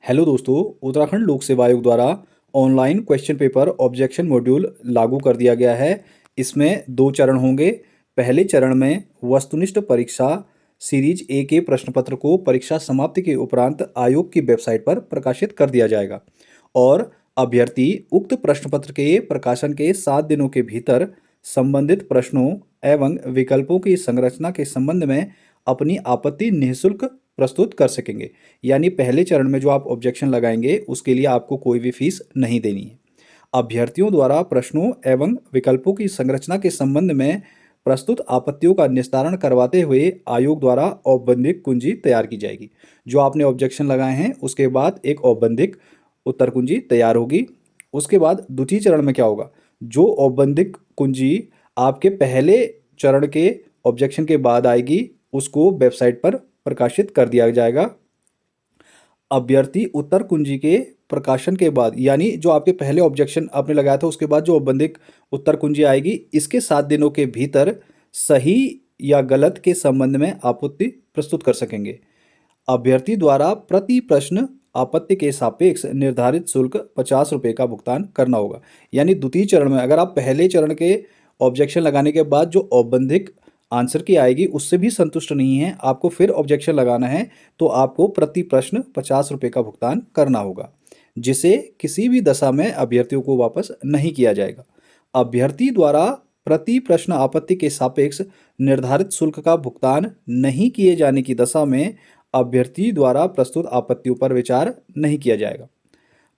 Hello दोस्तों, उत्तराखंड लोक सेवा आयोग द्वारा online question paper objection module लागू कर दिया गया है। इसमें दो चरण होंगे। पहले चरण में वस्तुनिष्ठ परीक्षा सीरीज ए के प्रश्न पत्र को परीक्षा समाप्ति के उपरांत आयोग की वेबसाइट पर प्रकाशित कर दिया जाएगा और अभ्यर्थी उक्त प्रश्न पत्र के प्रकाशन के 7 दिनों के भीतर संबंधित प्रश्नों एवं विकल्पों की संरचना के संबंध में अपनी आपत्ति निःशुल्क प्रस्तुत कर सकेंगे। यानी पहले चरण में जो आप ऑब्जेक्शन लगाएंगे उसके लिए आपको कोई भी फीस नहीं देनी है। अभ्यर्थियों द्वारा प्रश्नों एवं विकल्पों की संरचना के संबंध में प्रस्तुत आपत्तियों का निस्तारण करवाते हुए आयोग द्वारा औपबंधिक कुंजी तैयार की जाएगी। जो आपने ऑब्जेक्शन लगाए हैं उसके बाद एक औपबंधिक उत्तर कुंजी तैयार होगी। उसके बाद द्वितीय चरण में क्या होगा, जो औपबंधिक कुंजी आपके पहले चरण के ऑब्जेक्शन के बाद आएगी उसको वेबसाइट पर प्रकाशित कर दिया जाएगा। अभ्यर्थी उत्तर कुंजी के प्रकाशन के बाद, यानी जो आपके पहले ऑब्जेक्शन आपने लगाया था उसके बाद जो औपबंधिक उत्तर कुंजी आएगी, इसके 7 दिनों के भीतर सही या गलत के संबंध में आपत्ति प्रस्तुत कर सकेंगे। अभ्यर्थी द्वारा प्रति प्रश्न आपत्ति के सापेक्ष निर्धारित शुल्क 50 रुपये का भुगतान करना होगा। यानी द्वितीय चरण में अगर आप पहले चरण के ऑब्जेक्शन लगाने के बाद जो औपबंधिक आंसर की आएगी उससे भी संतुष्ट नहीं है, आपको फिर ऑब्जेक्शन लगाना है, तो आपको प्रति प्रश्न 50 रुपये का भुगतान करना होगा, जिसे किसी भी दशा में अभ्यर्थियों को वापस नहीं किया जाएगा। अभ्यर्थी द्वारा प्रति प्रश्न आपत्ति के सापेक्ष निर्धारित शुल्क का भुगतान नहीं किए जाने की दशा में अभ्यर्थी द्वारा प्रस्तुत आपत्तियों पर विचार नहीं किया जाएगा।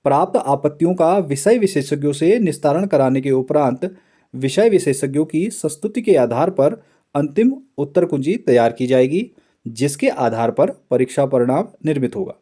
प्राप्त आपत्तियों का विषय विशेषज्ञों से निस्तारण कराने के उपरांत विषय विशेषज्ञों की संस्तुति के आधार पर अंतिम उत्तर कुंजी तैयार की जाएगी, जिसके आधार पर परीक्षा परिणाम निर्मित होगा।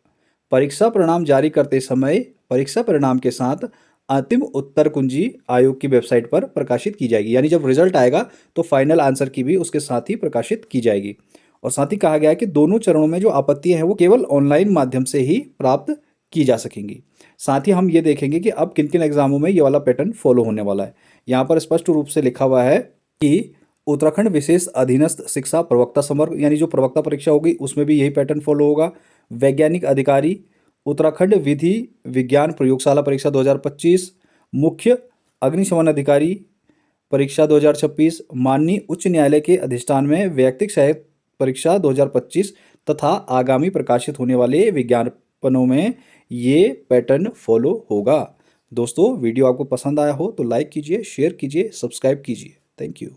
परीक्षा परिणाम जारी करते समय परीक्षा परिणाम के साथ अंतिम उत्तर कुंजी आयोग की वेबसाइट पर प्रकाशित की जाएगी। यानी जब रिजल्ट आएगा तो फाइनल आंसर की भी उसके साथ ही प्रकाशित की जाएगी। और साथ ही कहा गया है कि दोनों चरणों में जो आपत्तियां हैं वो केवल ऑनलाइन माध्यम से ही प्राप्त की जा सकेंगी। साथ ही हम ये देखेंगे कि अब किन किन एग्जामों में ये वाला पैटर्न फॉलो होने वाला है। यहाँ पर स्पष्ट रूप से लिखा हुआ है कि उत्तराखंड विशेष अधीनस्थ शिक्षा प्रवक्ता समग्र, यानी जो प्रवक्ता परीक्षा होगी उसमें भी यही पैटर्न फॉलो होगा। वैज्ञानिक अधिकारी उत्तराखंड विधि विज्ञान प्रयोगशाला परीक्षा 2025, मुख्य अग्निशमन अधिकारी परीक्षा 2026, माननीय उच्च न्यायालय के अधिष्ठान में वैयक्तिक सहायक परीक्षा 2025 तथा आगामी प्रकाशित होने वाले विज्ञापनों में ये पैटर्न फॉलो होगा। दोस्तों, वीडियो आपको पसंद आया हो तो लाइक कीजिए, शेयर कीजिए, सब्सक्राइब कीजिए। Thank you.